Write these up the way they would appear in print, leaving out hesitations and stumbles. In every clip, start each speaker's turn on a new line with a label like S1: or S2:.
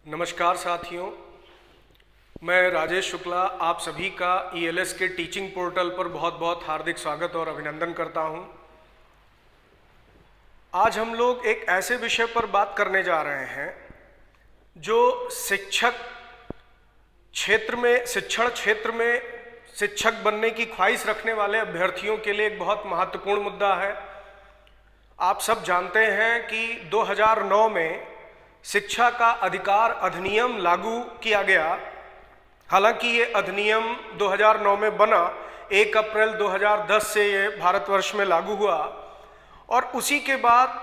S1: नमस्कार साथियों, मैं राजेश शुक्ला आप सभी का ईएलएस के टीचिंग पोर्टल पर बहुत बहुत हार्दिक स्वागत और अभिनंदन करता हूं। आज हम लोग एक ऐसे विषय पर बात करने जा रहे हैं जो शिक्षण क्षेत्र में शिक्षक बनने की ख्वाहिश रखने वाले अभ्यर्थियों के लिए एक बहुत महत्वपूर्ण मुद्दा है। आप सब जानते हैं कि 2009 में शिक्षा का अधिकार अधिनियम लागू किया गया। हालांकि ये अधिनियम 2009 में बना, 1 अप्रैल 2010 से ये भारतवर्ष में लागू हुआ और उसी के बाद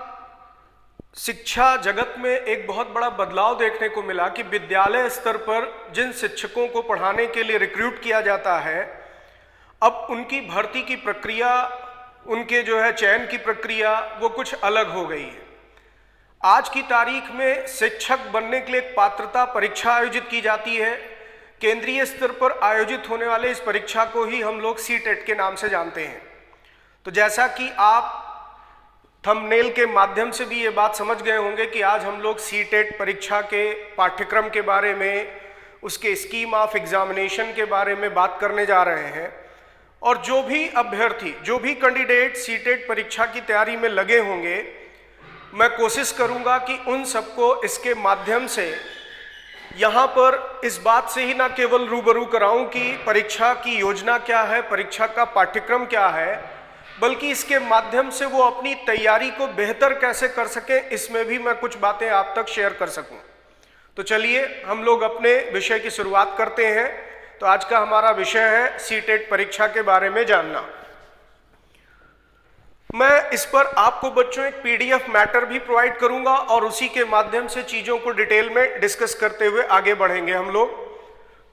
S1: शिक्षा जगत में एक बहुत बड़ा बदलाव देखने को मिला कि विद्यालय स्तर पर जिन शिक्षकों को पढ़ाने के लिए रिक्रूट किया जाता है, अब उनकी भर्ती की प्रक्रिया, उनके चयन की प्रक्रिया वो कुछ अलग हो गई है। आज की तारीख में शिक्षक बनने के लिए एक पात्रता परीक्षा आयोजित की जाती है। केंद्रीय स्तर पर आयोजित होने वाले इस परीक्षा को ही हम लोग सीटेट के नाम से जानते हैं। तो जैसा कि आप थंबनेल के माध्यम से भी ये बात समझ गए होंगे कि आज हम लोग सीटेट परीक्षा के पाठ्यक्रम के बारे में, उसके स्कीम ऑफ एग्जामिनेशन के बारे में बात करने जा रहे हैं। और जो भी अभ्यर्थी, जो भी कैंडिडेट सीटेट परीक्षा की तैयारी में लगे होंगे, मैं कोशिश करूंगा कि उन सबको इसके माध्यम से यहाँ पर इस बात से ही ना केवल रूबरू कराऊं कि परीक्षा की योजना क्या है, परीक्षा का पाठ्यक्रम क्या है, बल्कि इसके माध्यम से वो अपनी तैयारी को बेहतर कैसे कर सकें, इसमें भी मैं कुछ बातें आप तक शेयर कर सकूं। तो चलिए हम लोग अपने विषय की शुरुआत करते हैं। तो आज का हमारा विषय है सीटेट परीक्षा के बारे में जानना। मैं इस पर आपको बच्चों एक पीडीएफ मैटर भी प्रोवाइड करूंगा और उसी के माध्यम से चीज़ों को डिटेल में डिस्कस करते हुए आगे बढ़ेंगे हम लोग।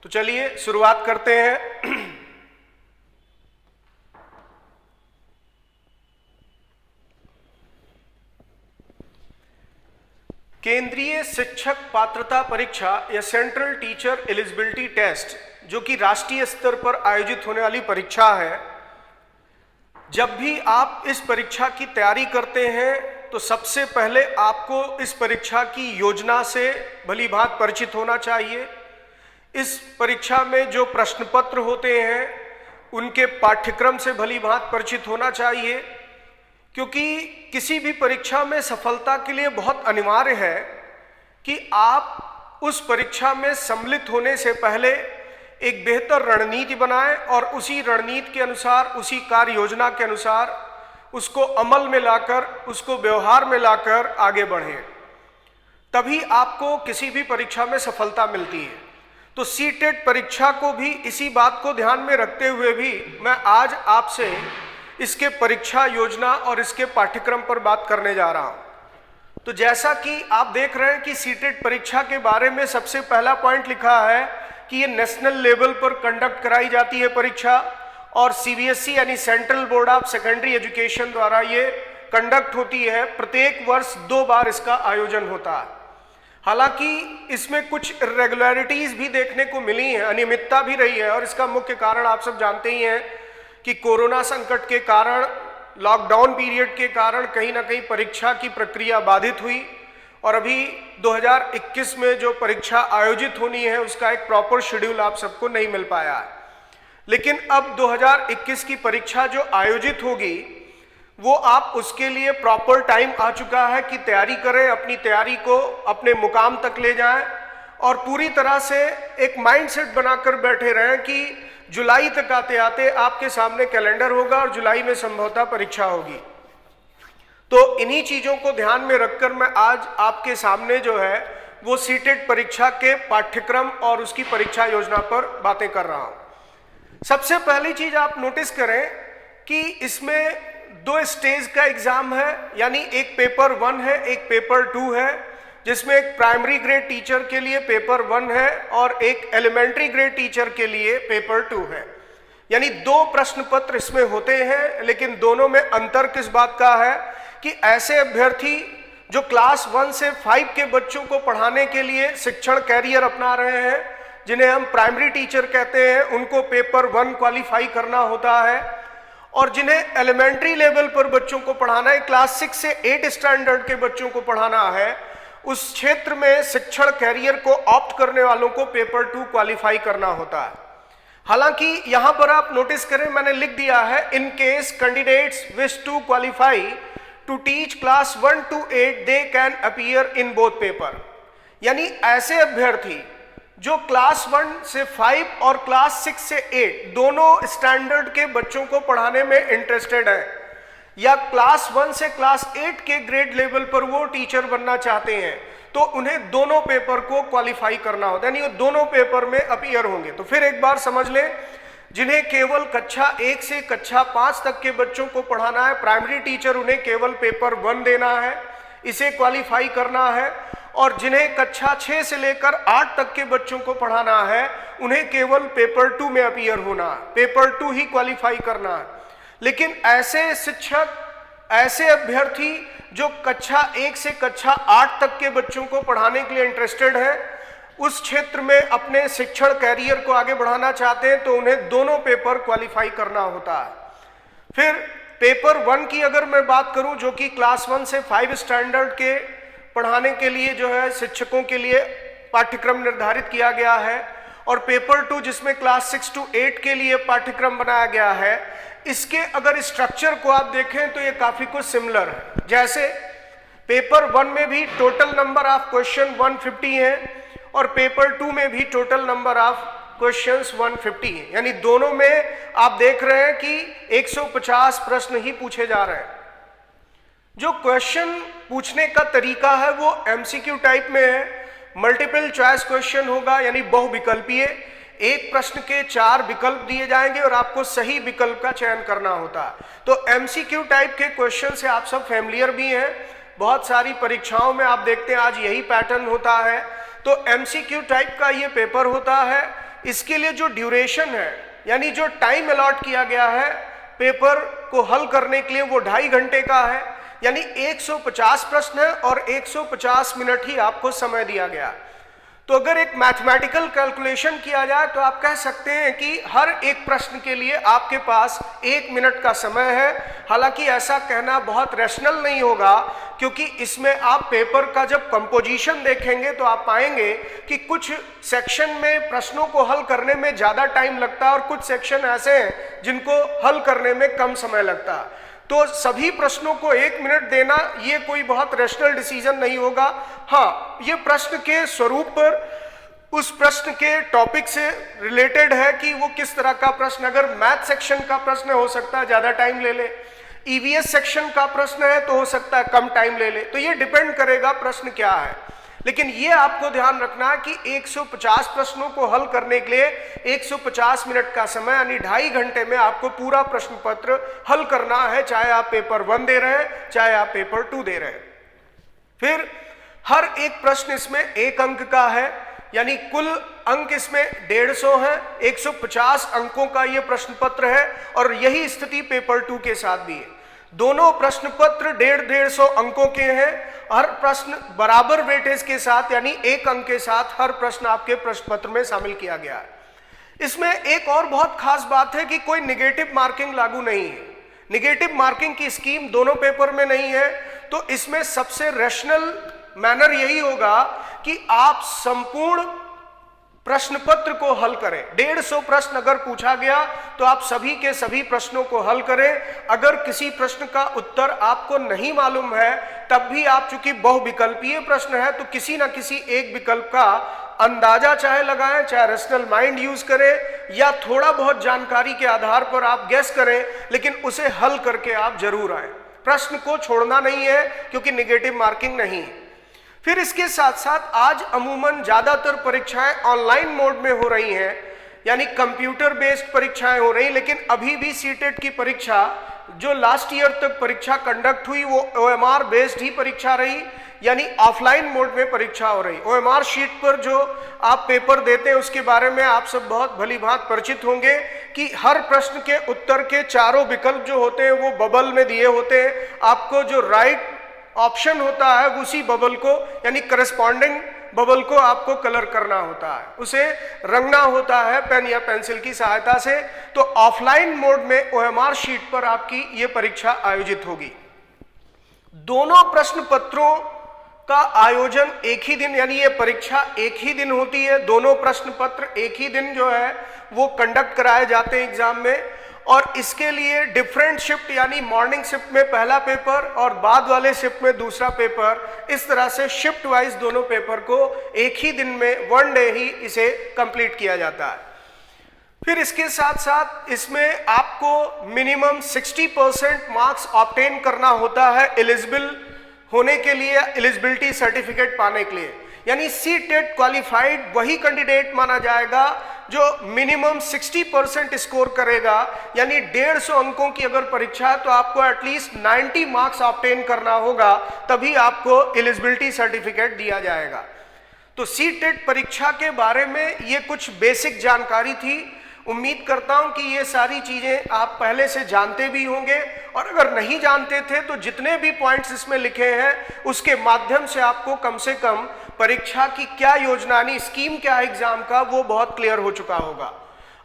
S1: तो चलिए शुरुआत करते हैं। केंद्रीय शिक्षक पात्रता परीक्षा या सेंट्रल टीचर एलिजिबिलिटी टेस्ट, जो कि राष्ट्रीय स्तर पर आयोजित होने वाली परीक्षा है, जब भी आप इस परीक्षा की तैयारी करते हैं तो सबसे पहले आपको इस परीक्षा की योजना से भलीभांति परिचित होना चाहिए। इस परीक्षा में जो प्रश्न पत्र होते हैं उनके पाठ्यक्रम से भलीभांति परिचित होना चाहिए, क्योंकि किसी भी परीक्षा में सफलता के लिए बहुत अनिवार्य है कि आप उस परीक्षा में सम्मिलित होने से पहले एक बेहतर रणनीति बनाएं और उसी रणनीति के अनुसार, उसी कार्य योजना के अनुसार उसको अमल में लाकर, उसको व्यवहार में लाकर आगे बढ़ें। तभी आपको किसी भी परीक्षा में सफलता मिलती है। तो सीटेट परीक्षा को भी इसी बात को ध्यान में रखते हुए भी मैं आज आपसे इसके परीक्षा योजना और इसके पाठ्यक्रम पर बात करने जा रहा हूं। तो जैसा कि आप देख रहे हैं कि सीटेट परीक्षा के बारे में सबसे पहला पॉइंट लिखा है कि ये नेशनल लेवल पर कंडक्ट कराई जाती है परीक्षा और सीबीएसई यानी central board of secondary education द्वारा ये कंडक्ट होती है। प्रत्येक वर्ष 2 बार इसका आयोजन होता है। हालांकि इसमें कुछ इरेगुलरिटीज भी देखने को मिली हैं, अनियमितता भी रही है और इसका मुख्य कारण आप सब जानते ही हैं कि कोरोना संकट के कारण, लॉकडाउन पीरियड के कारण कहीं ना कहीं परीक्षा की प्रक्रिया बाधित हुई और अभी 2021 में जो परीक्षा आयोजित होनी है उसका एक प्रॉपर शेड्यूल आप सबको नहीं मिल पाया है। लेकिन अब 2021 की परीक्षा जो आयोजित होगी वो आप उसके लिए प्रॉपर टाइम आ चुका है कि तैयारी करें, अपनी तैयारी को अपने मुकाम तक ले जाएं और पूरी तरह से एक माइंडसेट बनाकर बैठे रहें कि जुलाई तक आते आते आपके सामने कैलेंडर होगा और जुलाई में संभवतः परीक्षा होगी। तो इन्हीं चीज़ों को ध्यान में रखकर मैं आज आपके सामने वो सीटेट परीक्षा के पाठ्यक्रम और उसकी परीक्षा योजना पर बातें कर रहा हूं। सबसे पहली चीज आप नोटिस करें कि इसमें 2 स्टेज का एग्जाम है, यानी एक पेपर 1 है, एक पेपर 2 है, जिसमें एक प्राइमरी ग्रेड टीचर के लिए पेपर 1 है और एक एलिमेंट्री ग्रेड टीचर के लिए पेपर 2 है। यानी 2 प्रश्न पत्र इसमें होते हैं, लेकिन दोनों में अंतर किस बात का है कि ऐसे अभ्यर्थी जो क्लास 1 से 5 के बच्चों को पढ़ाने के लिए शिक्षण कैरियर अपना रहे हैं, जिन्हें हम प्राइमरी टीचर कहते हैं, उनको पेपर 1 क्वालिफाई करना होता है। और जिन्हें एलिमेंट्री लेवल पर बच्चों को पढ़ाना है, क्लास 6 से 8 स्टैंडर्ड के बच्चों को पढ़ाना है, उस क्षेत्र में शिक्षण कैरियर को ऑप्ट करने वालों को पेपर 2 क्वालिफाई करना होता है। हालांकि यहां पर आप नोटिस करें, मैंने लिख दिया है in case candidates wish to qualify to teach class 1 to 8 they can appear in both paper. यानी ऐसे अभ्यर्थी जो क्लास 1 से 5 और क्लास 6 से 8 दोनों स्टैंडर्ड के बच्चों को पढ़ाने में इंटरेस्टेड है, या क्लास 1 से क्लास 8 के ग्रेड लेवल पर वो टीचर बनना चाहते हैं, तो उन्हें दोनों पेपर को क्वालिफाई करना होता है, यानी वो दोनों पेपर में अपीयर होंगे। तो फिर एक बार समझ लें, जिन्हें केवल कक्षा 1 से कक्षा 5 तक के बच्चों को पढ़ाना है, प्राइमरी टीचर उन्हें केवल पेपर 1 देना है, इसे क्वालिफाई करना है। और जिन्हें कक्षा 6 से लेकर 8 तक के बच्चों को पढ़ाना है, उन्हें केवल पेपर 2 में अपीयर होना है, पेपर 2 ही क्वालिफाई करना है। लेकिन ऐसे शिक्षक, ऐसे अभ्यर्थी जो कक्षा 1 से कक्षा 8 तक के बच्चों को पढ़ाने के लिए इंटरेस्टेड है, उस क्षेत्र में अपने शिक्षण कैरियर को आगे बढ़ाना चाहते हैं, तो उन्हें दोनों पेपर क्वालिफाई करना होता है। फिर पेपर 1 की अगर मैं बात करूं, जो कि क्लास 1 से 5 स्टैंडर्ड के पढ़ाने के लिए जो है शिक्षकों के लिए पाठ्यक्रम निर्धारित किया गया है, और पेपर 2 जिसमें क्लास 6 to 8 के लिए पाठ्यक्रम बनाया गया है, इसके अगर स्ट्रक्चर को आप देखें तो ये काफी कुछ सिमिलर है। जैसे पेपर 1 में भी टोटल नंबर ऑफ क्वेश्चन 150 है, और पेपर 2 में भी टोटल नंबर ऑफ क्वेश्चंस 150 है, यानी दोनों में आप देख रहे हैं कि 150 प्रश्न ही पूछे जा रहे हैं। जो क्वेश्चन पूछने का तरीका है वो एमसीक्यू टाइप में है, मल्टीपल चॉइस क्वेश्चन होगा, यानी बहुविकल्पीय। एक प्रश्न के 4 विकल्प दिए जाएंगे और आपको सही विकल्प का चयन करना होता है। तो एमसीक्यू टाइप के क्वेश्चन से आप सब फैमिलियर भी हैं, बहुत सारी परीक्षाओं में आप देखते हैं आज यही पैटर्न होता है। तो एमसीक्यू टाइप का ये पेपर होता है। इसके लिए जो ड्यूरेशन है, यानी जो टाइम अलॉट किया गया है पेपर को हल करने के लिए, वो 2.5 घंटे का है, यानी 150 प्रश्न है और 150 मिनट ही आपको समय दिया गया। तो अगर एक मैथमेटिकल कैलकुलेशन किया जाए तो आप कह सकते हैं कि हर एक प्रश्न के लिए आपके पास 1 मिनट का समय है। हालांकि ऐसा कहना बहुत रैशनल नहीं होगा, क्योंकि इसमें आप पेपर का जब कंपोजिशन देखेंगे तो आप पाएंगे कि कुछ सेक्शन में प्रश्नों को हल करने में ज़्यादा टाइम लगता है और कुछ सेक्शन ऐसे हैं जिनको हल करने में कम समय लगता है। तो सभी प्रश्नों को 1 मिनट देना ये कोई बहुत रैशनल डिसीजन नहीं होगा। हाँ, ये प्रश्न के स्वरूप पर, उस प्रश्न के टॉपिक से रिलेटेड है कि वो किस तरह का प्रश्न, अगर मैथ सेक्शन का प्रश्न हो सकता है ज़्यादा टाइम ले ले, ईवीएस सेक्शन का प्रश्न है तो हो सकता है कम टाइम ले ले। तो ये डिपेंड करेगा प्रश्न क्या है। लेकिन ये आपको ध्यान रखना है कि 150 प्रश्नों को हल करने के लिए 150 मिनट का समय, यानी 2.5 घंटे में आपको पूरा प्रश्न पत्र हल करना है, चाहे आप पेपर 1 दे रहे हैं, चाहे आप पेपर 2 दे रहे हैं। फिर हर एक प्रश्न इसमें 1 अंक का है, यानी कुल अंक इसमें 150 है। 150 अंकों का ये प्रश्न पत्र है, और यही स्थिति पेपर 2 के साथ भी है। दोनों प्रश्न पत्र 150 अंकों के हैं। हर प्रश्न बराबर वेटेज के साथ, यानी 1 अंक के साथ हर प्रश्न आपके प्रश्न पत्र में शामिल किया गया है। इसमें एक और बहुत खास बात है कि कोई निगेटिव मार्किंग लागू नहीं है। निगेटिव मार्किंग की स्कीम दोनों पेपर में नहीं है। तो इसमें सबसे रैशनल मैनर यही होगा कि आप संपूर्ण प्रश्न पत्र को हल करें। 150 प्रश्न अगर पूछा गया तो आप सभी के सभी प्रश्नों को हल करें। अगर किसी प्रश्न का उत्तर आपको नहीं मालूम है, तब भी आप, चूंकि बहुविकल्पीय प्रश्न है, तो किसी ना किसी एक विकल्प का अंदाजा चाहे लगाएं, चाहे रैशनल माइंड यूज करें, या थोड़ा बहुत जानकारी के आधार पर आप गेस करें, लेकिन उसे हल करके आप जरूर आए। प्रश्न को छोड़ना नहीं है, क्योंकि निगेटिव मार्किंग नहीं है। फिर इसके साथ साथ आज अमूमन ज्यादातर परीक्षाएं ऑनलाइन मोड में हो रही हैं, यानी कंप्यूटर बेस्ड परीक्षाएं हो रही, लेकिन अभी भी सीटेट की परीक्षा जो लास्ट ईयर तक परीक्षा कंडक्ट हुई वो ओएमआर बेस्ड ही परीक्षा रही, यानी ऑफलाइन मोड में परीक्षा हो रही। ओएमआर शीट पर जो आप पेपर देते हैं उसके बारे में आप सब बहुत भली भांति परिचित होंगे कि हर प्रश्न के उत्तर के 4 विकल्प जो होते हैं वो बबल में दिए होते हैं। आपको जो राइट ऑप्शन होता है उसी बबल को, यानी करस्पॉन्डिंग बबल को आपको कलर करना होता है, उसे रंगना होता है पेन या पेंसिल की सहायता से। तो ऑफलाइन मोड में ओएमआर शीट पर आपकी ये परीक्षा आयोजित होगी। दोनों प्रश्न पत्रों का आयोजन एक ही दिन, यानी ये परीक्षा एक ही दिन होती है, दोनों प्रश्न पत्र एक ही दिन जो है वो कंडक्ट कराए जाते हैं एग्जाम में। और इसके लिए डिफरेंट शिफ्ट, यानी मॉर्निंग शिफ्ट में पहला पेपर और बाद वाले शिफ्ट में दूसरा पेपर, इस तरह से शिफ्ट वाइज दोनों पेपर को एक ही दिन में, वन डे ही इसे कंप्लीट किया जाता है। फिर इसके साथ साथ इसमें आपको मिनिमम 60% मार्क्स ऑब्टेन करना होता है एलिजिबल होने के लिए, एलिजिबिलिटी सर्टिफिकेट पाने के लिए। यानी सीटेट क्वालिफाइड वही कैंडिडेट माना जाएगा जो मिनिमम 60% स्कोर करेगा। यानी 150 अंकों की अगर परीक्षा है तो आपको एटलीस्ट 90 मार्क्स ऑब्टेन करना होगा, तभी आपको एलिजिबिलिटी सर्टिफिकेट दिया जाएगा। तो सीटेट परीक्षा के बारे में ये कुछ बेसिक जानकारी थी। उम्मीद करता हूं कि ये सारी चीजें आप पहले से जानते भी होंगे, और अगर नहीं जानते थे तो जितने भी पॉइंट्स इसमें लिखे हैं उसके माध्यम से कम परीक्षा की क्या योजना, यानी स्कीम क्या है एग्जाम का, वो बहुत क्लियर हो चुका होगा।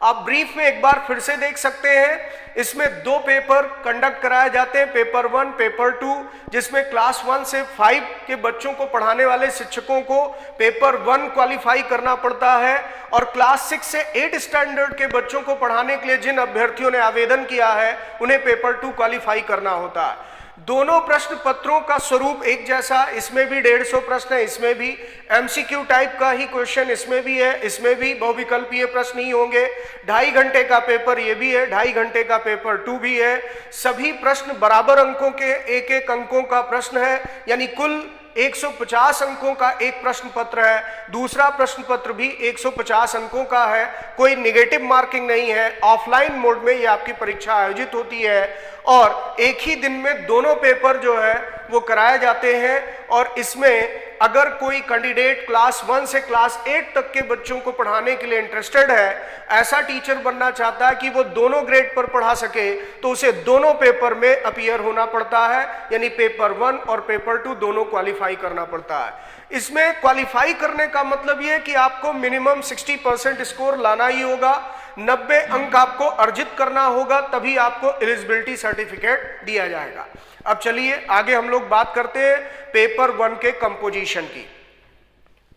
S1: आप ब्रीफ में एक बार फिर से देख सकते हैं। इसमें 2 पेपर कंडक्ट कराए जाते हैं, पेपर 1, पेपर 2, जिसमें क्लास 1 से 5 के बच्चों को पढ़ाने वाले शिक्षकों को पेपर 1 क्वालिफाई करना पड़ता है, और क्लास 6 से 8 स्टैंडर्ड के बच्चों को पढ़ाने के लिए जिन अभ्यर्थियों ने आवेदन किया है उन्हें पेपर 2 क्वालिफाई करना होता है। दोनों प्रश्न पत्रों का स्वरूप एक जैसा, इसमें भी 150 प्रश्न है, इसमें भी एमसीक्यू टाइप का ही क्वेश्चन इसमें भी है, इसमें भी बहुविकल्पीय प्रश्न ही होंगे। 2.5 घंटे का पेपर ये भी है, 2.5 घंटे का पेपर 2 भी है। सभी प्रश्न बराबर अंकों के, एक एक अंकों का प्रश्न है, यानी कुल 150 अंकों का एक प्रश्न पत्र है। दूसरा प्रश्न पत्र भी 150 अंकों का है, कोई नेगेटिव मार्किंग नहीं है। ऑफलाइन मोड में ये आपकी परीक्षा आयोजित होती है, और एक ही दिन में दोनों पेपर जो है वो कराए जाते हैं। और इसमें अगर कोई कैंडिडेट क्लास 1 से क्लास 8 तक के बच्चों को पढ़ाने के लिए इंटरेस्टेड है, ऐसा टीचर बनना चाहता है कि वो दोनों ग्रेड पर पढ़ा सके, तो उसे दोनों पेपर में अपीयर होना पड़ता है, यानी पेपर 1 और पेपर 2 दोनों क्वालिफाई करना पड़ता है। इसमें क्वालिफाई करने का मतलब ये है कि आपको मिनिमम 60% स्कोर लाना ही होगा, 90 अंक आपको अर्जित करना होगा, तभी आपको एलिजिबिलिटी सर्टिफिकेट दिया जाएगा। अब चलिए आगे हम लोग बात करते हैं पेपर 1 के कंपोजिशन की।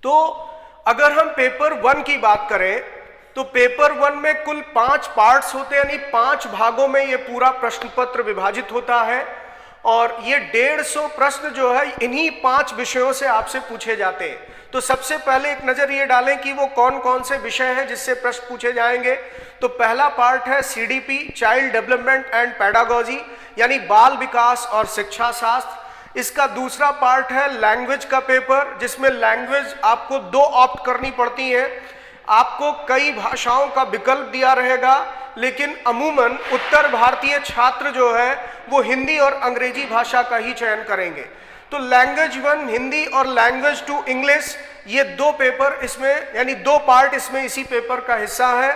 S1: तो अगर हम पेपर 1 की बात करें तो पेपर 1 में कुल 5 पार्ट्स होते हैं, यानी 5 भागों में ये पूरा प्रश्न पत्र विभाजित होता है, और ये 150 प्रश्न जो है इन्हीं 5 विषयों से आपसे पूछे जाते हैं। तो सबसे पहले एक नजर ये डालें कि वो कौन कौन से विषय हैं जिससे प्रश्न पूछे जाएंगे। तो पहला पार्ट है CDP, child development and pedagogy, यानी बाल विकास और शिक्षा शास्त्र। इसका दूसरा पार्ट है लैंग्वेज का पेपर, जिसमें लैंग्वेज आपको 2 ऑप्ट करनी पड़ती है। आपको कई भाषाओं का विकल्प दिया रहेगा, लेकिन अमूमन उत्तर भारतीय छात्र जो है वो हिंदी और अंग्रेजी भाषा का ही चयन करेंगे। तो लैंग्वेज 1 हिंदी और लैंग्वेज 2 इंग्लिश, ये 2 पेपर इसमें, यानी 2 पार्ट इसमें इसी पेपर का हिस्सा है।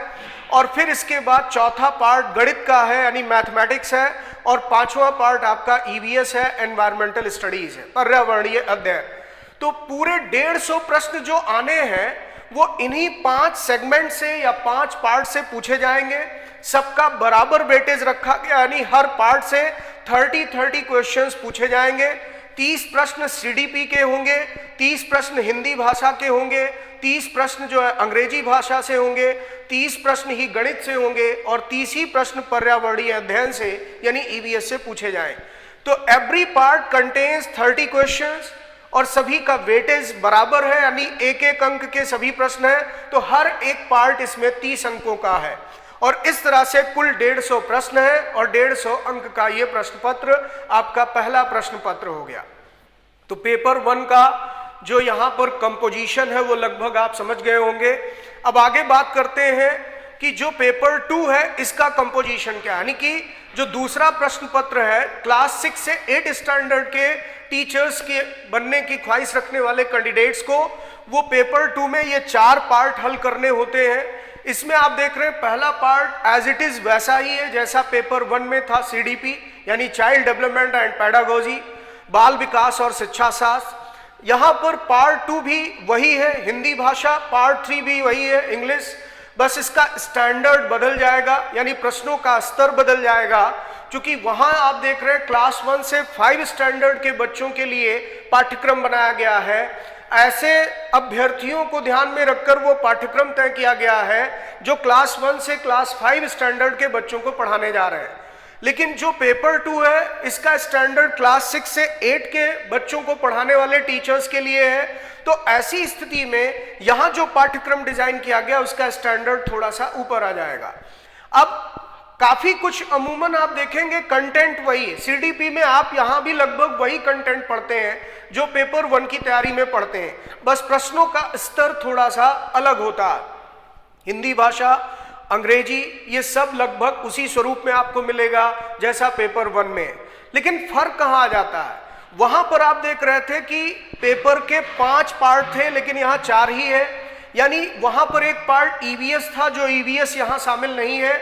S1: और फिर इसके बाद चौथा पार्ट गणित का है, यानी मैथमेटिक्स है, और 5वां पार्ट आपका ईवीएस है, एनवायरमेंटल स्टडीज है, पर्यावरणीय अध्ययन। तो पूरे 150 प्रश्न जो आने हैं वो इन्हीं 5 सेगमेंट से या 5 पार्ट से पूछे जाएंगे। सबका बराबर वेटेज रखा गया, यानी हर पार्ट से 30 क्वेश्चंस पूछे जाएंगे। 30 प्रश्न सीडीपी के होंगे, 30 प्रश्न हिंदी भाषा के होंगे, 30 प्रश्न जो है अंग्रेजी भाषा से होंगे, 30 प्रश्न ही गणित से होंगे, और 30 ही प्रश्न पर्यावरणीय अध्ययन से यानी ईवीएस से पूछे जाएं। तो एवरी पार्ट कंटेन्स 30 क्वेश्चंस, और सभी का वेटेज बराबर है, यानी एक एक अंक के सभी प्रश्न हैं। तो हर एक पार्ट इसमें 30 अंकों का है, और इस तरह से कुल 150 प्रश्न है, और 150 अंक का ये प्रश्न पत्र आपका पहला प्रश्न पत्र हो गया। तो पेपर 1 का जो यहाँ पर कंपोजिशन है वो लगभग आप समझ गए होंगे। अब आगे बात करते हैं कि जो पेपर 2 है इसका कंपोजिशन क्या है, यानी कि जो दूसरा प्रश्न पत्र है क्लास 6 से 8 स्टैंडर्ड के टीचर्स के बनने की ख्वाहिश रखने वाले कैंडिडेट्स को, वो पेपर 2 में ये 4 पार्ट हल करने होते हैं। इसमें आप देख रहे हैं पहला पार्ट एज इट इज वैसा ही है जैसा पेपर 1 में था, सीडीपी यानी चाइल्ड डेवलपमेंट एंड पेडागोजी, बाल विकास और शिक्षा शास्त्र। यहाँ पर पार्ट 2 भी वही है, हिंदी भाषा, पार्ट 3 भी वही है, इंग्लिश, बस इसका स्टैंडर्ड बदल जाएगा, यानी प्रश्नों का स्तर बदल जाएगा। चूंकि वहां आप देख रहे हैं क्लास 1 से 5 स्टैंडर्ड के बच्चों के लिए पाठ्यक्रम बनाया गया है, ऐसे अभ्यर्थियों को ध्यान में रखकर वो पाठ्यक्रम तय किया गया है जो क्लास 1 से क्लास 5 स्टैंडर्ड के बच्चों को पढ़ाने जा रहे हैं। लेकिन जो पेपर 2 है इसका स्टैंडर्ड क्लास 6 से 8 के बच्चों को पढ़ाने वाले टीचर्स के लिए है। तो ऐसी स्थिति में यहां जो पाठ्यक्रम डिजाइन किया गया उसका स्टैंडर्ड थोड़ा सा ऊपर आ जाएगा। अब काफी कुछ अमूमन आप देखेंगे कंटेंट वही, सीडीपी में आप यहां भी लगभग वही कंटेंट पढ़ते हैं जो पेपर 1 की तैयारी में पढ़ते हैं, बस प्रश्नों का स्तर थोड़ा सा अलग होता है। हिंदी भाषा, अंग्रेजी, ये सब लगभग उसी स्वरूप में आपको मिलेगा जैसा पेपर 1 में। लेकिन फर्क कहां आ जाता है? वहां पर आप देख रहे थे कि पेपर के 5 पार्ट थे लेकिन यहां 4 ही है, यानी वहां पर एक पार्ट ईवीएस था जो ईवीएस यहां शामिल नहीं है,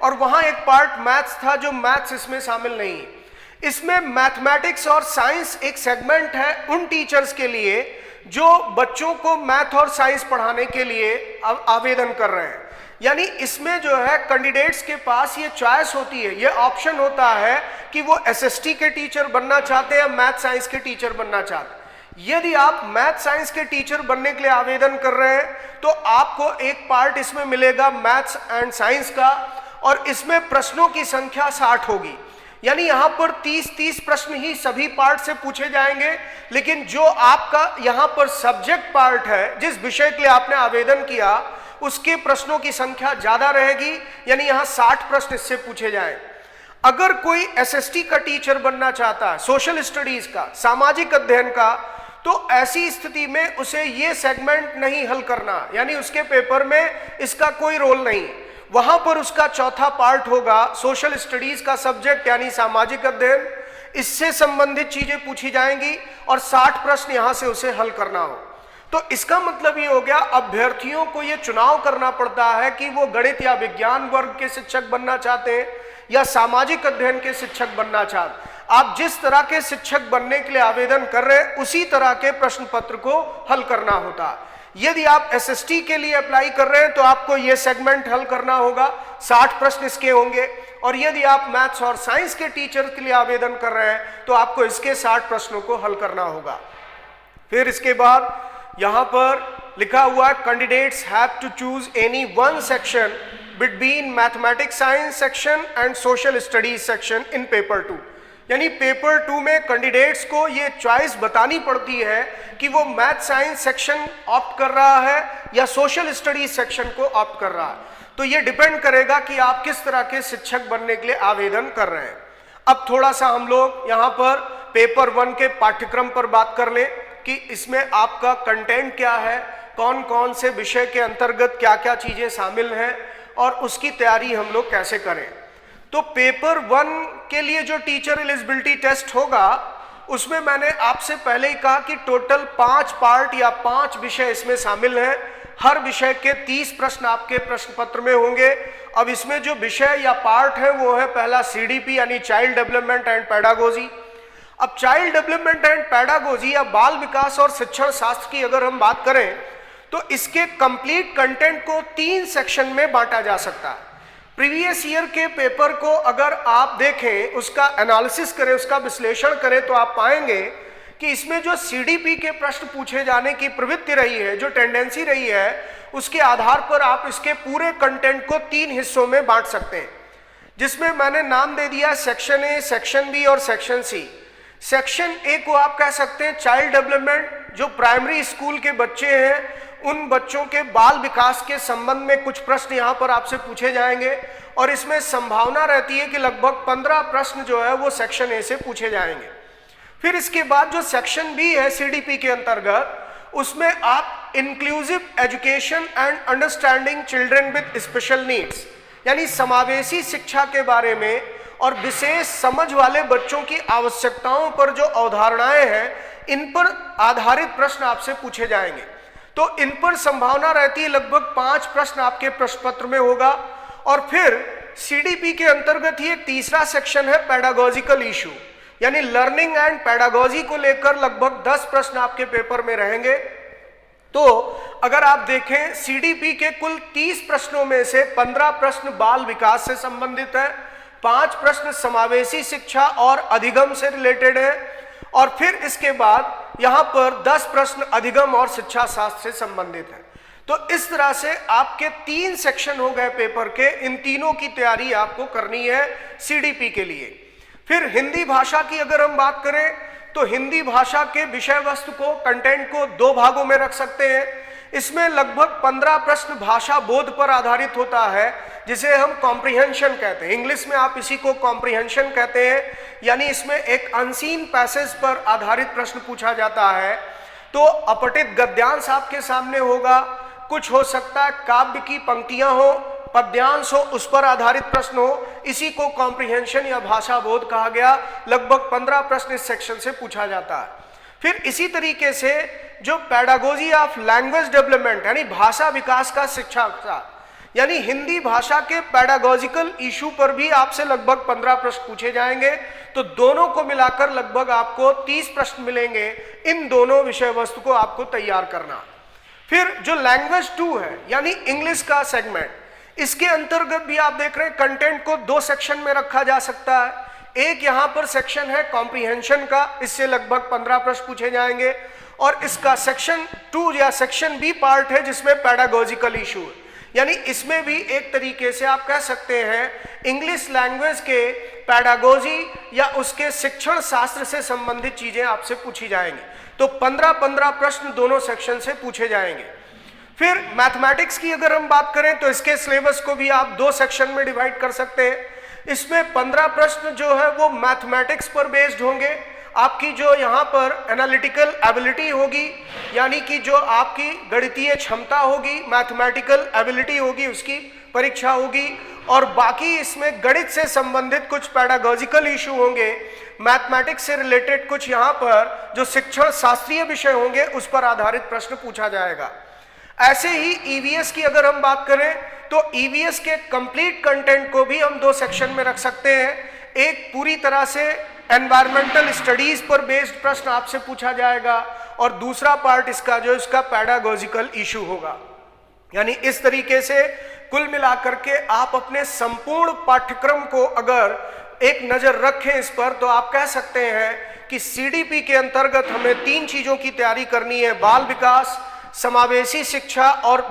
S1: और वहां एक पार्ट मैथ्स था जो मैथ्स इसमें शामिल नहीं है। इसमें मैथमेटिक्स और साइंस एक सेगमेंट है उन टीचर्स के लिए जो बच्चों को मैथ और साइंस पढ़ाने के लिए आवेदन कर रहे हैं। यानी इसमें जो है कैंडिडेट्स के पास ये चॉइस होती है, ये ऑप्शन होता है कि वो एसएसटी के टीचर बनना चाहते हैं या मैथ साइंस के टीचर बनना चाहते हैं। यदि आप मैथ साइंस के टीचर बनने के लिए आवेदन कर रहे हैं तो आपको एक पार्ट इसमें मिलेगा मैथ्स एंड साइंस का, और इसमें प्रश्नों की संख्या 60 होगी। यानी यहां पर 30 प्रश्न ही सभी पार्ट से पूछे जाएंगे, लेकिन जो आपका यहां पर सब्जेक्ट पार्ट है, जिस विषय के लिए आपने आवेदन किया, उसके प्रश्नों की संख्या ज्यादा रहेगी, यानी यहां 60 प्रश्न इससे पूछे जाएं। अगर कोई एसएसटी का टीचर बनना चाहता है, सोशल स्टडीज का, सामाजिक अध्ययन का, तो ऐसी स्थिति में उसे ये सेगमेंट नहीं हल करना, यानी उसके पेपर में इसका कोई रोल नहीं। वहां पर उसका चौथा पार्ट होगा सोशल स्टडीज का सब्जेक्ट यानी सामाजिक अध्ययन, इससे संबंधित चीजें पूछी जाएंगी और 60 प्रश्न यहां से उसे हल करना हो। तो इसका मतलब ये हो गया अभ्यर्थियों को ये चुनाव करना पड़ता है कि वो गणित या विज्ञान वर्ग के शिक्षक बनना चाहते हैं या सामाजिक अध्ययन के शिक्षक बनना चाहते। आप जिस तरह के शिक्षक बनने के लिए आवेदन कर रहे हैं उसी तरह के प्रश्न पत्र को हल करना होता है। यदि आप एसएसटी के लिए अप्लाई कर रहे हैं तो आपको यह सेगमेंट हल करना होगा, 60 प्रश्न इसके होंगे, और यदि आप मैथ्स और साइंस के टीचर के लिए आवेदन कर रहे हैं तो आपको इसके 60 प्रश्नों को हल करना होगा। फिर इसके बाद यहां पर लिखा हुआ है candidates have to choose any one section between mathematics science section and social studies section in paper 2। यानी पेपर 2 में कैंडिडेट्स को ये चॉइस बतानी पड़ती है कि वो मैथ साइंस सेक्शन ऑप्ट कर रहा है या सोशल स्टडीज सेक्शन को ऑप्ट कर रहा है। तो ये डिपेंड करेगा कि आप किस तरह के शिक्षक बनने के लिए आवेदन कर रहे हैं। अब थोड़ा सा हम लोग यहाँ पर पेपर 1 के पाठ्यक्रम पर बात कर लें कि इसमें आपका कंटेंट क्या है, कौन कौन से विषय के अंतर्गत क्या क्या चीजें शामिल हैं और उसकी तैयारी हम लोग कैसे करें। तो पेपर 1 के लिए जो टीचर एलिजिबिलिटी टेस्ट होगा उसमें मैंने आपसे पहले ही कहा कि टोटल 5 पार्ट या 5 विषय इसमें शामिल हैं। हर विषय के 30 प्रश्न आपके प्रश्न पत्र में होंगे। अब इसमें जो विषय या पार्ट है वो है पहला सीडीपी यानी चाइल्ड डेवलपमेंट एंड पेडागोजी। अब चाइल्ड डेवलपमेंट एंड पेडागोजी या बाल विकास और शिक्षण शास्त्र की अगर हम बात करें तो इसके कंप्लीट कंटेंट को 3 सेक्शन में बांटा जा सकता है। प्रीवियस ईयर के पेपर को अगर आप देखें, उसका एनालिसिस करें, उसका विश्लेषण करें तो आप पाएंगे कि इसमें जो सीडीपी के प्रश्न पूछे जाने की प्रवृत्ति रही है, जो टेंडेंसी रही है, उसके आधार पर आप इसके पूरे कंटेंट को 3 हिस्सों में बांट सकते हैं, जिसमें मैंने नाम दे दिया सेक्शन ए, सेक्शन बी और सेक्शन सी। सेक्शन ए को आप कह सकते हैं चाइल्ड डेवलपमेंट, जो प्राइमरी स्कूल के बच्चे हैं उन बच्चों के बाल विकास के संबंध में कुछ प्रश्न यहाँ पर आपसे पूछे जाएंगे, और इसमें संभावना रहती है कि लगभग 15 प्रश्न जो है वो सेक्शन ए से पूछे जाएंगे। फिर इसके बाद जो सेक्शन बी है सीडीपी के अंतर्गत, उसमें आप inclusive education and understanding children with special needs यानी समावेशी शिक्षा के बारे में और विशेष समझ वाले बच्चों की आवश्यकताओं पर जो अवधारणाएं हैं इन पर आधारित प्रश्न आपसे पूछे जाएंगे। तो इन पर संभावना रहती है लगभग 5 प्रश्न आपके प्रश्न पत्र में होगा। और फिर सीडीपी के अंतर्गत ही एक तीसरा सेक्शन है पेडागोजिकल इशू यानी लर्निंग एंड पेडागोजी को लेकर लगभग 10 प्रश्न आपके पेपर में रहेंगे। तो अगर आप देखें सीडीपी के कुल 30 प्रश्नों में से 15 प्रश्न बाल विकास से संबंधित है, 5 प्रश्न समावेशी शिक्षा और अधिगम से रिलेटेड है, और फिर इसके बाद यहां पर 10 प्रश्न अधिगम और शिक्षा शास्त्र से संबंधित है। तो इस तरह से आपके 3 सेक्शन हो गए पेपर के। इन तीनों की तैयारी आपको करनी है सीडीपी के लिए। फिर हिंदी भाषा की अगर हम बात करें तो हिंदी भाषा के विषय वस्तु को, कंटेंट को 2 भागों में रख सकते हैं। इसमें लगभग 15 प्रश्न भाषा बोध पर आधारित होता है, जिसे हम कॉम्प्रिहेंशन कहते हैं। इंग्लिश में आप इसी को कॉम्प्रिहेंशन कहते हैं, यानी इसमें एक अनसीन पैसेज पर आधारित प्रश्न पूछा जाता है। तो अपठित गद्यांश आपके सामने होगा, कुछ हो सकता है काव्य की पंक्तियां हो, पद्यांश हो, उस पर आधारित प्रश्न हो। इसी को कॉम्प्रिहेंशन या भाषा बोध कहा गया। लगभग 15 प्रश्न इस सेक्शन से पूछा जाता है। फिर इसी तरीके से जो पेडागोजी ऑफ लैंग्वेज डेवलपमेंट यानी भाषा विकास का शिक्षा, यानी हिंदी भाषा के पेडागोजिकल इशू पर भी आपसे लगभग 15 प्रश्न पूछे जाएंगे। तो दोनों को मिलाकर लगभग आपको 30 प्रश्न मिलेंगे। इन दोनों विषय वस्तु को आपको तैयार करना। फिर जो लैंग्वेज 2 है यानी इंग्लिश का सेगमेंट, इसके अंतर्गत भी आप देख रहे हैं कंटेंट को 2 सेक्शन में रखा जा सकता है। एक यहां पर सेक्शन है कॉम्प्रिहेंशन का, इससे लगभग 15 प्रश्न पूछे जाएंगे, और इसका सेक्शन 2 या सेक्शन बी पार्ट है जिसमें पेडागोजिकल इशू है, यानी इसमें भी एक तरीके से आप कह सकते हैं इंग्लिश लैंग्वेज के पेडागोजी या उसके शिक्षण शास्त्र से संबंधित चीजें आपसे पूछी जाएंगी। तो 15-15 प्रश्न दोनों सेक्शन से पूछे जाएंगे। फिर मैथमेटिक्स की अगर हम बात करें तो इसके सिलेबस को भी आप 2 सेक्शन में डिवाइड कर सकते हैं। इसमें 15 प्रश्न जो है वो मैथमेटिक्स पर बेस्ड होंगे। आपकी जो यहाँ पर एनालिटिकल एबिलिटी होगी, यानी कि जो आपकी गणितीय क्षमता होगी, मैथमेटिकल एबिलिटी होगी, उसकी परीक्षा होगी। और बाकी इसमें गणित से संबंधित कुछ पेडागोजिकल इशू होंगे, मैथमेटिक्स से रिलेटेड कुछ यहाँ पर जो शिक्षण शास्त्रीय विषय होंगे उस पर आधारित प्रश्न पूछा जाएगा। ऐसे ही ईवीएस की अगर हम बात करें तो ईवीएस के कंप्लीट कंटेंट को भी हम 2 सेक्शन में रख सकते हैं। एक पूरी तरह से एनवायरमेंटल स्टडीज पर बेस्ड प्रश्न आपसे पूछा जाएगा, और दूसरा पार्ट इसका पेडागोजिकल इशू होगा। यानी इस तरीके से कुल मिलाकर के आप अपने संपूर्ण पाठ्यक्रम को अगर एक नजर रखें इस पर, तो आप कह सकते हैं कि सीडीपी के अंतर्गत हमें 3 चीजों की तैयारी करनी है: बाल विकास, समावेशी शिक्षा और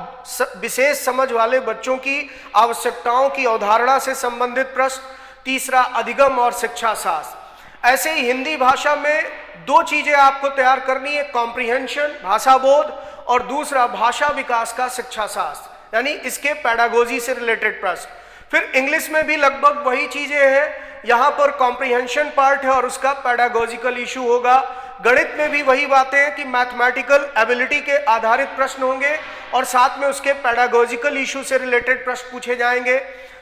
S1: विशेष समझ वाले बच्चों की आवश्यकताओं की अवधारणा से संबंधित प्रश्न, तीसरा अधिगम और शिक्षा शास्त्र। ऐसे ही हिंदी भाषा में 2 चीजें आपको तैयार करनी है: कॉम्प्रिहेंशन भाषा बोध, और दूसरा भाषा विकास का शिक्षा शास्त्र, यानी इसके पेडागोजी से रिलेटेड प्रश्न। फिर इंग्लिश में भी लगभग वही चीजें हैं, यहाँ पर कॉम्प्रिहेंशन पार्ट है और उसका पेडागोजिकल इशू होगा। गणित में भी वही बातें हैं कि मैथमेटिकल एबिलिटी के आधारित प्रश्न होंगे और साथ में उसके पेडागोजिकल इशू से रिलेटेड प्रश्न पूछे जाएंगे।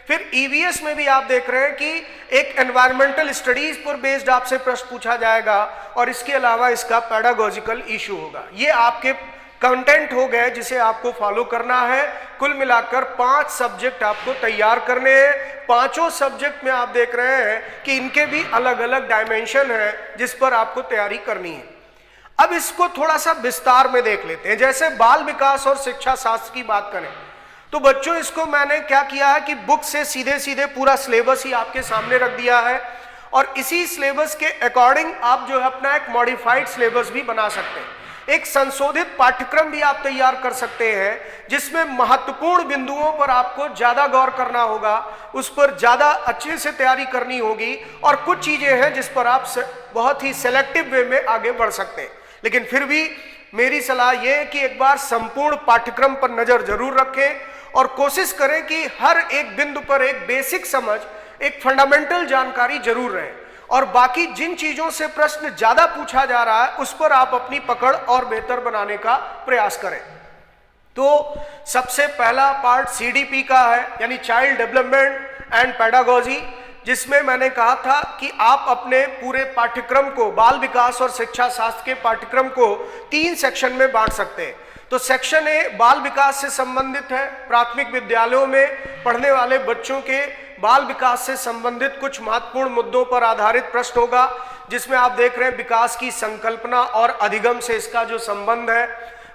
S1: फिर ईवीएस में भी आप देख रहे हैं कि एक एनवायरमेंटल स्टडीज पर बेस्ड आपसे प्रश्न पूछा जाएगा, और इसके अलावा इसका पेडागोजिकल इशू होगा। ये आपके कंटेंट हो गए जिसे आपको फॉलो करना है। कुल मिलाकर 5 सब्जेक्ट आपको तैयार करने हैं। 5 सब्जेक्ट में आप देख रहे हैं कि इनके भी अलग अलग डायमेंशन है जिस पर आपको तैयारी करनी है। अब इसको थोड़ा सा विस्तार में देख लेते हैं। जैसे बाल विकास और शिक्षा शास्त्र की बात करें तो बच्चों इसको मैंने क्या किया है कि बुक से सीधे सीधे पूरा सिलेबस ही आपके सामने रख दिया है, और इसी सिलेबस के अकॉर्डिंग आप जो है अपना एक मॉडिफाइड सिलेबस भी बना सकते हैं। एक संशोधित पाठ्यक्रम भी आप तैयार कर सकते हैं जिसमें महत्वपूर्ण बिंदुओं पर आपको ज्यादा गौर करना होगा, उस पर ज्यादा अच्छे से तैयारी करनी होगी, और कुछ चीजें हैं जिस पर आप बहुत ही सेलेक्टिव वे में आगे बढ़ सकते हैं। लेकिन फिर भी मेरी सलाह यह है कि एक बार संपूर्ण पाठ्यक्रम पर नजर जरूर रखें और कोशिश करें कि हर एक बिंदु पर एक बेसिक समझ, एक फंडामेंटल जानकारी जरूर रहे, और बाकी जिन चीजों से प्रश्न ज्यादा पूछा जा रहा है उस पर आप अपनी पकड़ और बेहतर बनाने का प्रयास करें। तो सबसे पहला पार्ट सीडीपी का है, यानी चाइल्ड डेवलपमेंट एंड पेडागोजी, जिसमें मैंने कहा था कि आप अपने पूरे पाठ्यक्रम को, बाल विकास और शिक्षा शास्त्र के पाठ्यक्रम को 3 सेक्शन में बांट सकते हैं। तो सेक्शन ए बाल विकास से संबंधित है, प्राथमिक विद्यालयों में पढ़ने वाले बच्चों के बाल विकास से संबंधित कुछ महत्वपूर्ण मुद्दों पर आधारित प्रश्न होगा, जिसमें आप देख रहे हैं विकास की संकल्पना और अधिगम से इसका जो संबंध है,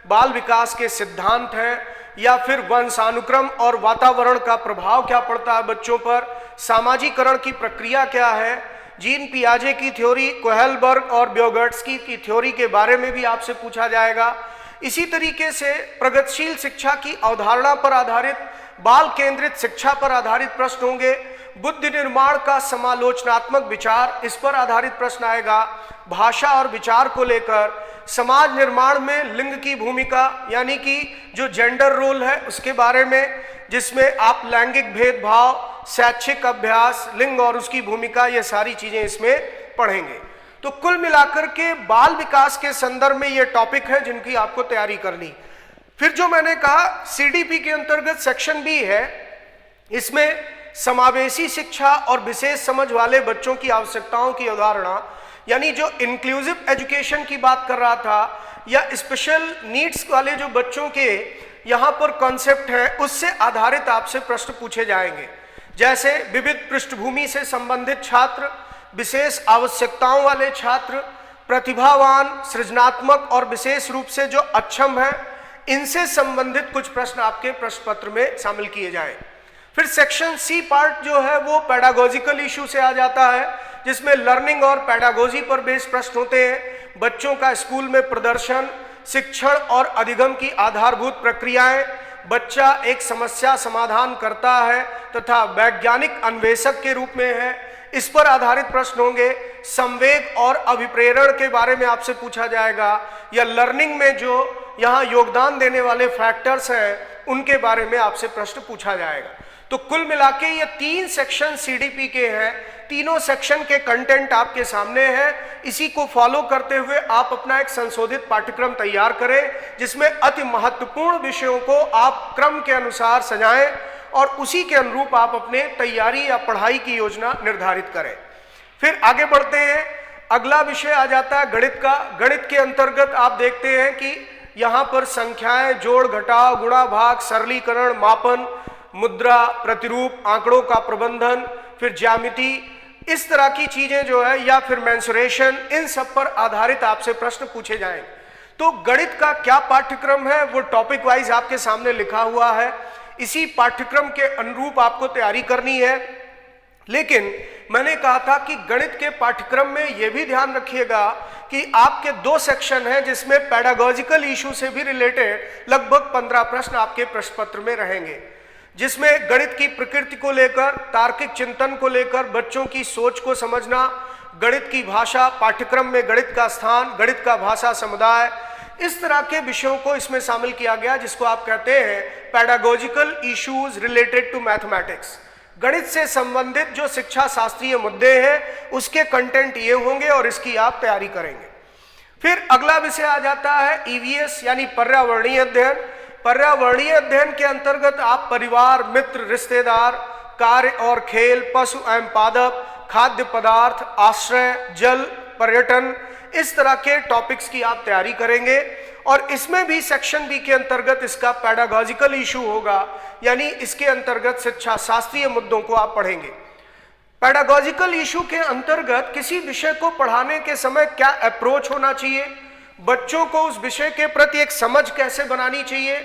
S1: बाल विकास के सिद्धांत हैं, या फिर वंशानुक्रम और वातावरण का प्रभाव क्या पड़ता है बच्चों पर, सामाजिकरण की प्रक्रिया क्या है, जीन पियाजे की थ्योरी, कोहेलबर्ग और ब्योगर्ट्स्की की थ्योरी के बारे में भी आपसे पूछा जाएगा। इसी तरीके से प्रगतिशील शिक्षा की अवधारणा पर आधारित, बाल केंद्रित शिक्षा पर आधारित प्रश्न होंगे। बुद्ध निर्माण का समालोचनात्मक विचार, इस पर आधारित प्रश्न आएगा। भाषा और विचार को लेकर समाज निर्माण में लिंग की भूमिका, यानी कि जो जेंडर रोल है उसके बारे में, जिसमें आप लैंगिक भेदभाव, शैक्षिक अभ्यास, लिंग और उसकी भूमिका, ये सारी चीजें इसमें पढ़ेंगे। तो कुल मिलाकर के बाल विकास के संदर्भ में ये टॉपिक है जिनकी आपको तैयारी करनी। फिर जो मैंने कहा सीडीपी के अंतर्गत सेक्शन बी है, इसमें समावेशी शिक्षा और विशेष समझ वाले बच्चों की आवश्यकताओं की अवधारणा, यानी जो इंक्लूसिव एजुकेशन की बात कर रहा था, या स्पेशल नीड्स वाले जो बच्चों के यहाँ पर कॉन्सेप्ट है, उससे आधारित आपसे प्रश्न पूछे जाएंगे। जैसे विविध पृष्ठभूमि से संबंधित छात्र, विशेष आवश्यकताओं वाले छात्र, प्रतिभावान, सृजनात्मक और विशेष रूप से जो अक्षम है, इनसे संबंधित कुछ प्रश्न आपके प्रश्न पत्र में शामिल किए जाएं। फिर सेक्शन सी पार्ट जो है वो पेडागोजिकल इशू से आ जाता है, जिसमें लर्निंग और पेडागोजी पर बेस्ड प्रश्न होते हैं। बच्चों का स्कूल में प्रदर्शन, शिक्षण और अधिगम की आधारभूत प्रक्रियाएं, बच्चा एक समस्या समाधान करता है तथा वैज्ञानिक अन्वेषक के रूप में है, इस पर आधारित प्रश्न होंगे। संवेग और अभिप्रेरण के बारे में आपसे पूछा जाएगा, या लर्निंग में जो यहाँ योगदान देने वाले फैक्टर्स हैं उनके बारे में आपसे प्रश्न पूछा जाएगा। तो कुल मिलाके ये 3 सेक्शन सीडीपी के हैं। तीनों सेक्शन के कंटेंट आपके सामने हैं। इसी को फॉलो करते हुए आप अपना एक संशोधित पाठ्यक्रम तैयार करें, जिसमें अति महत्वपूर्ण विषयों को आप क्रम के अनुसार सजाएं और उसी के अनुरूप आप अपने तैयारी या पढ़ाई की योजना निर्धारित करें। फिर आगे बढ़ते हैं। अगला विषय आ जाता है गणित का। गणित के अंतर्गत आप देखते हैं कि यहाँ पर संख्याएं, जोड़ घटाव, गुणा भाग, सरलीकरण, मापन, मुद्रा, प्रतिरूप, आंकड़ों का प्रबंधन, फिर ज्यामिति, इस तरह की चीजें जो है, या फिर मेंसुरेशन, इन सब पर आधारित आपसे प्रश्न पूछे जाएंगे। तो गणित का क्या पाठ्यक्रम है वो टॉपिक वाइज आपके सामने लिखा हुआ है। इसी पाठ्यक्रम के अनुरूप आपको तैयारी करनी है। लेकिन मैंने कहा था कि गणित के पाठ्यक्रम में यह भी ध्यान रखिएगा कि आपके 2 सेक्शन हैं, जिसमें पेडागोजिकल इशू से भी रिलेटेड लगभग 15 प्रश्न आपके प्रश्न पत्र में रहेंगे, जिसमें गणित की प्रकृति को लेकर, तार्किक चिंतन को लेकर, बच्चों की सोच को समझना, गणित की भाषा, पाठ्यक्रम में गणित का स्थान, गणित का भाषा समुदाय, इस तरह के विषयों को इसमें शामिल किया गया, जिसको आप कहते हैं pedagogical issues related to mathematics. गणित से संबंधित जो शिक्षा शास्त्रीय मुद्दे हैं उसके कंटेंट ये होंगे और इसकी आप तैयारी करेंगे। फिर अगला विषय आ जाता है ईवीएस, यानी पर्यावरणीय अध्ययन। पर्यावरणीय अध्ययन के अंतर्गत आप परिवार, मित्र, रिश्तेदार, कार्य और खेल, पशु एवं पादप, खाद्य पदार्थ, आश्रय, जल, पर्यटन, इस तरह के टॉपिक्स की आप तैयारी करेंगे। और इसमें भी सेक्शन बी के अंतर्गत इसका पेडागोजिकल इशू होगा, यानी इसके अंतर्गत शिक्षा शास्त्रीय मुद्दों को आप पढ़ेंगे। पेडागोजिकल इशू के अंतर्गत किसी विषय को पढ़ाने के समय क्या अप्रोच होना चाहिए, बच्चों को उस विषय के प्रति एक समझ कैसे बनानी चाहिए,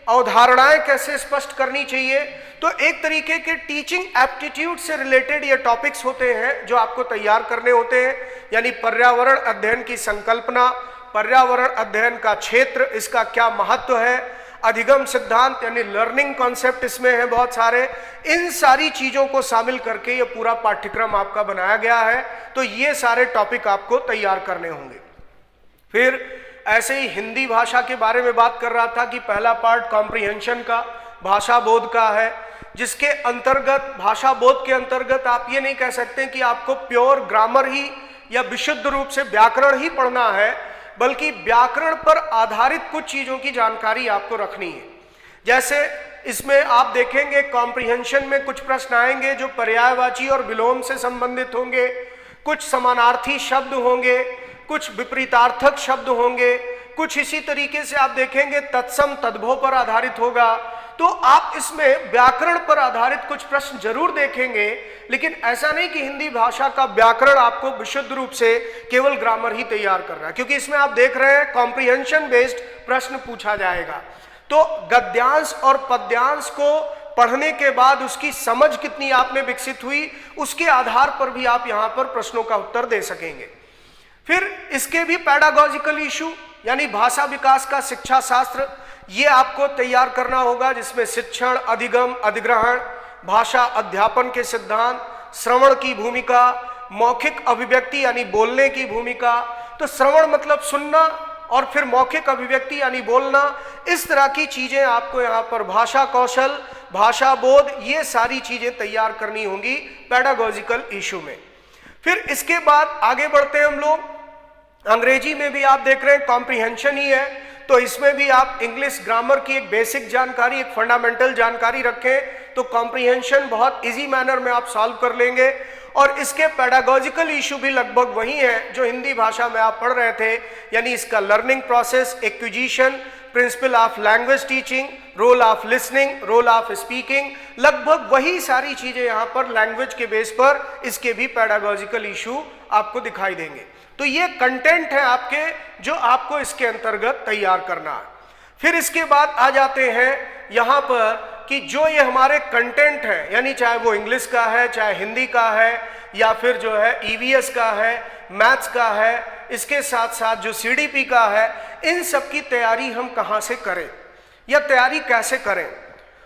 S1: अवधारणाएं कैसे स्पष्ट करनी चाहिए, तो एक तरीके के टीचिंग एप्टीट्यूड से रिलेटेड ये टॉपिक्स होते हैं जो आपको तैयार करने होते हैं। यानी पर्यावरण अध्ययन की संकल्पना, पर्यावरण अध्ययन का क्षेत्र, इसका क्या महत्व है, अधिगम सिद्धांत यानी लर्निंग कॉन्सेप्ट इसमें है बहुत सारे, इन सारी चीजों को शामिल करके ये पूरा पाठ्यक्रम आपका बनाया गया है। तो ये सारे टॉपिक आपको तैयार करने होंगे। फिर ऐसे ही हिंदी भाषा के बारे में बात कर रहा था कि पहला पार्ट कॉम्प्रिहेंशन का, भाषा बोध का है, जिसके अंतर्गत, भाषा बोध के अंतर्गत आप ये नहीं कह सकते कि आपको प्योर ग्रामर ही या विशुद्ध रूप से व्याकरण ही पढ़ना है, बल्कि व्याकरण पर आधारित कुछ चीजों की जानकारी आपको रखनी है। जैसे इसमें आप देखेंगे कॉम्प्रिहेंशन में कुछ प्रश्न आएंगे जो पर्यायवाची और विलोम से संबंधित होंगे, कुछ समानार्थी शब्द होंगे, कुछ विपरीतार्थक शब्द होंगे, कुछ इसी तरीके से आप देखेंगे तत्सम तद्भव पर आधारित होगा। तो आप इसमें व्याकरण पर आधारित कुछ प्रश्न जरूर देखेंगे, लेकिन ऐसा नहीं कि हिंदी भाषा का व्याकरण आपको विशुद्ध रूप से केवल ग्रामर ही तैयार कर रहा है, क्योंकि इसमें आप देख रहे हैं कॉम्प्रिहेंशन बेस्ड प्रश्न पूछा जाएगा। तो गद्यांश और पद्यांश को पढ़ने के बाद उसकी समझ कितनी आप में विकसित हुई, उसके आधार पर भी आप यहां पर प्रश्नों का उत्तर दे सकेंगे। फिर इसके भी पैडागॉजिकल इशू यानी भाषा विकास का शिक्षा शास्त्र, ये आपको तैयार करना होगा, जिसमें शिक्षण, अधिगम, अधिग्रहण, भाषा अध्यापन के सिद्धांत, श्रवण की भूमिका, मौखिक अभिव्यक्ति यानी बोलने की भूमिका। तो श्रवण मतलब सुनना और फिर मौखिक अभिव्यक्ति यानी बोलना, इस तरह की चीजें आपको यहाँ पर भाषा कौशल, भाषा बोध, ये सारी चीजें तैयार करनी होंगी पैडागॉजिकल इशू में। फिर इसके बाद आगे बढ़ते हैं हम लोग। अंग्रेजी में भी आप देख रहे हैं कॉम्प्रिहेंशन ही है, तो इसमें भी आप इंग्लिश ग्रामर की एक बेसिक जानकारी, एक फंडामेंटल जानकारी रखें तो कॉम्प्रिहेंशन बहुत इजी मैनर में आप सॉल्व कर लेंगे। और इसके पैडागॉजिकल इशू भी लगभग वही है जो हिंदी भाषा में आप पढ़ रहे थे, यानी इसका learning process, acquisition, principle of language teaching, role of listening, role of speaking, लगभग वही सारी चीजें यहाँ पर लैंग्वेज के बेस पर इसके भी पैडागॉजिकल इशू आपको दिखाई देंगे। तो ये कंटेंट है आपके जो आपको इसके अंतर्गत तैयार करना है। फिर इसके बाद आ जाते हैं यहाँ पर कि जो ये हमारे कंटेंट है, यानी चाहे वो इंग्लिश का है, चाहे हिंदी का है, या फिर जो है ईवीएस का है, मैथ्स का है, इसके साथ साथ जो सीडीपी का है, इन सब की तैयारी हम कहाँ से करें या तैयारी कैसे करें।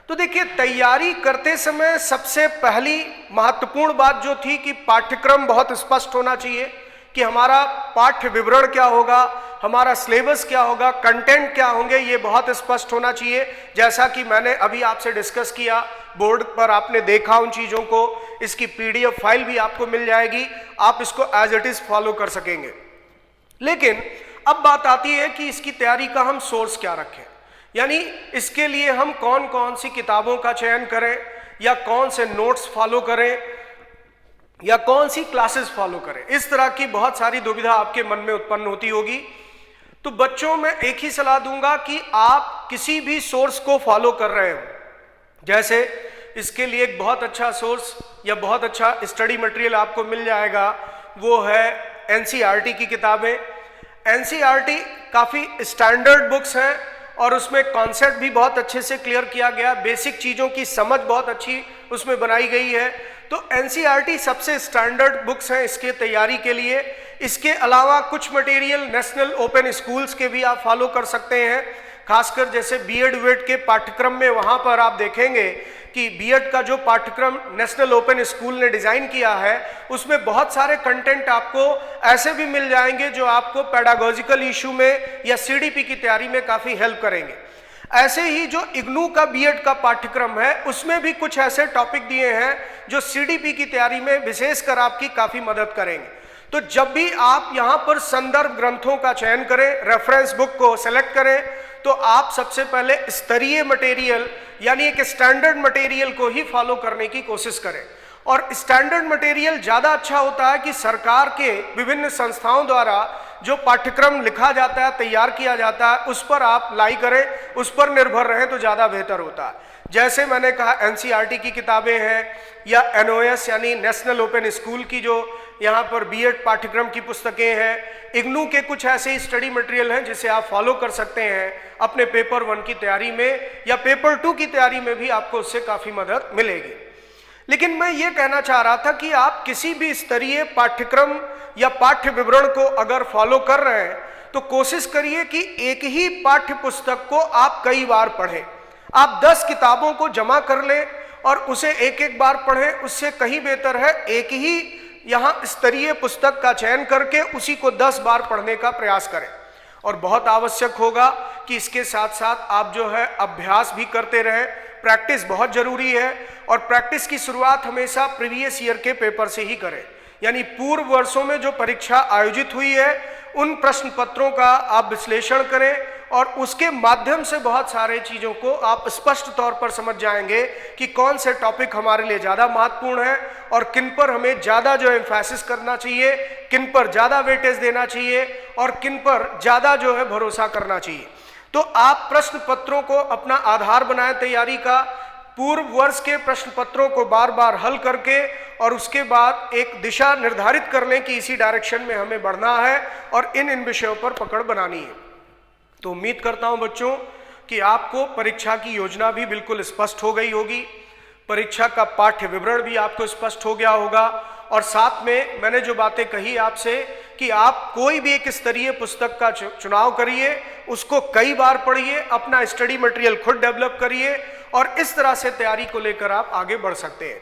S1: तो देखिए, तैयारी करते समय सबसे पहली महत्वपूर्ण बात जो थी कि पाठ्यक्रम बहुत स्पष्ट होना चाहिए कि हमारा पाठ्य विवरण क्या होगा, हमारा सिलेबस क्या होगा, कंटेंट क्या होंगे, ये बहुत स्पष्ट होना चाहिए। जैसा कि मैंने अभी आपसे डिस्कस किया, बोर्ड पर आपने देखा उन चीज़ों को, इसकी पीडीएफ फाइल भी आपको मिल जाएगी, आप इसको एज इट इज़ फॉलो कर सकेंगे। लेकिन अब बात आती है कि इसकी तैयारी का हम सोर्स क्या रखें, यानी इसके लिए हम कौन कौन सी किताबों का चयन करें, या कौन से नोट्स फॉलो करें, या कौन सी क्लासेस फॉलो करें। इस तरह की बहुत सारी दुविधा आपके मन में उत्पन्न होती होगी। तो बच्चों में एक ही सलाह दूंगा कि आप किसी भी सोर्स को फॉलो कर रहे हो, जैसे इसके लिए एक बहुत अच्छा सोर्स या बहुत अच्छा स्टडी मटेरियल आपको मिल जाएगा, वो है एनसीईआरटी की किताबें। एनसीईआरटी काफ़ी स्टैंडर्ड बुक्स हैं और उसमें कॉन्सेप्ट भी बहुत अच्छे से क्लियर किया गया, बेसिक चीज़ों की समझ बहुत अच्छी उसमें बनाई गई है। तो एनसीईआरटी सबसे स्टैंडर्ड बुक्स हैं इसके तैयारी के लिए। इसके अलावा कुछ मटेरियल नेशनल ओपन स्कूल्स के भी आप फॉलो कर सकते हैं, खासकर जैसे बीएड वीएड के पाठ्यक्रम में वहाँ पर आप देखेंगे कि बीएड का जो पाठ्यक्रम नेशनल ओपन स्कूल ने डिज़ाइन किया है, उसमें बहुत सारे कंटेंट आपको ऐसे भी मिल जाएंगे जो आपको पैडागॉजिकल इशू में या सीडीपी की तैयारी में काफ़ी हेल्प करेंगे। ऐसे ही जो इग्नू का बीएड का पाठ्यक्रम है, उसमें भी कुछ ऐसे टॉपिक दिए हैं जो सीडीपी की तैयारी में विशेषकर आपकी काफ़ी मदद करेंगे। तो जब भी आप यहाँ पर संदर्भ ग्रंथों का चयन करें, रेफरेंस बुक को सेलेक्ट करें, तो आप सबसे पहले स्तरीय मटेरियल यानी एक स्टैंडर्ड मटेरियल को ही फॉलो करने की कोशिश करें। और स्टैंडर्ड मटेरियल ज़्यादा अच्छा होता है कि सरकार के विभिन्न संस्थाओं द्वारा जो पाठ्यक्रम लिखा जाता है, तैयार किया जाता है, उस पर आप लाई करें, उस पर निर्भर रहें तो ज़्यादा बेहतर होता है। जैसे मैंने कहा एनसीईआरटी की किताबें हैं, या एनओएस यानी नेशनल ओपन स्कूल की जो यहाँ पर बीएड पाठ्यक्रम की पुस्तकें हैं, इग्नू के कुछ ऐसे स्टडी मटेरियल हैं जिसे आप फॉलो कर सकते हैं अपने पेपर 1 की तैयारी में, या पेपर 2 की तैयारी में भी आपको उससे काफ़ी मदद मिलेगी। लेकिन मैं ये कहना चाह रहा था कि आप किसी भी स्तरीय पाठ्यक्रम या पाठ्य विवरण को अगर फॉलो कर रहे हैं तो कोशिश करिए कि एक ही पाठ्य पुस्तक को आप कई बार पढ़ें। आप 10 किताबों को जमा कर लें और उसे एक एक बार पढ़ें, उससे कहीं बेहतर है एक ही यहाँ स्तरीय पुस्तक का चयन करके उसी को 10 बार पढ़ने का प्रयास करें। और बहुत आवश्यक होगा कि इसके साथ साथ आप जो है अभ्यास भी करते रहें, प्रैक्टिस बहुत जरूरी है। और प्रैक्टिस की शुरुआत हमेशा प्रीवियस ईयर के पेपर से ही करें, यानी पूर्व वर्षों में जो परीक्षा आयोजित हुई है उन प्रश्न पत्रों का आप विश्लेषण करें, और उसके माध्यम से बहुत सारे चीज़ों को आप स्पष्ट तौर पर समझ जाएंगे कि कौन से टॉपिक हमारे लिए ज़्यादा महत्वपूर्ण है और किन पर हमें ज़्यादा जो एम्फेसिस करना चाहिए, किन पर ज़्यादा वेटेज देना चाहिए और किन पर ज़्यादा जो है भरोसा करना चाहिए। तो आप प्रश्न पत्रों को अपना आधार बनाएं तैयारी का, पूर्व वर्ष के प्रश्न पत्रों को बार बार हल करके, और उसके बाद एक दिशा निर्धारित कर लें कि इसी डायरेक्शन में हमें बढ़ना है और इन विषयों पर पकड़ बनानी है। तो उम्मीद करता हूं बच्चों कि आपको परीक्षा की योजना भी बिल्कुल स्पष्ट हो गई होगी। परीक्षा का पाठ्य विवरण भी आपको स्पष्ट हो गया होगा। और साथ में मैंने जो बातें कही आपसे कि आप कोई भी एक स्तरीय पुस्तक का चुनाव करिए, उसको कई बार पढ़िए, अपना स्टडी मटेरियल खुद डेवलप करिए और इस तरह से तैयारी को लेकर आप आगे बढ़ सकते हैं।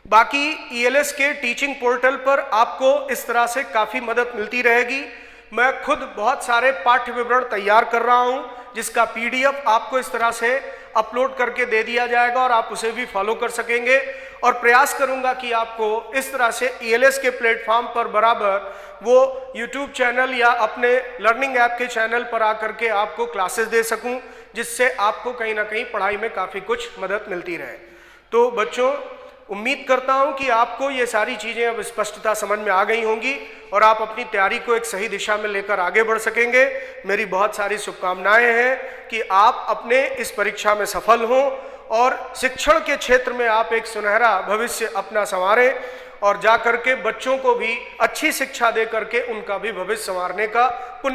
S1: बाकी ईएलएस के टीचिंग पोर्टल पर आपको इस तरह से काफ़ी मदद मिलती रहेगी। मैं खुद बहुत सारे पाठ्य विवरण तैयार कर रहा हूं, जिसका पीडीएफ आपको इस तरह से अपलोड करके दे दिया जाएगा और आप उसे भी फॉलो कर सकेंगे। और प्रयास करूंगा कि आपको इस तरह से ईएलएस के प्लेटफॉर्म पर बराबर वो यूट्यूब चैनल या अपने लर्निंग ऐप के चैनल पर आकर के आपको क्लासेस दे सकूं, जिससे आपको कहीं ना कहीं पढ़ाई में काफ़ी कुछ मदद मिलती रहे। तो बच्चों, उम्मीद करता हूं कि आपको ये सारी चीज़ें अब स्पष्टता समझ में आ गई होंगी और आप अपनी तैयारी को एक सही दिशा में लेकर आगे बढ़ सकेंगे। मेरी बहुत सारी शुभकामनाएं हैं कि आप अपने इस परीक्षा में सफल हों और शिक्षण के क्षेत्र में आप एक सुनहरा भविष्य अपना संवारें और जा करके बच्चों को भी अच्छी शिक्षा दे करके उनका भी भविष्य संवारने का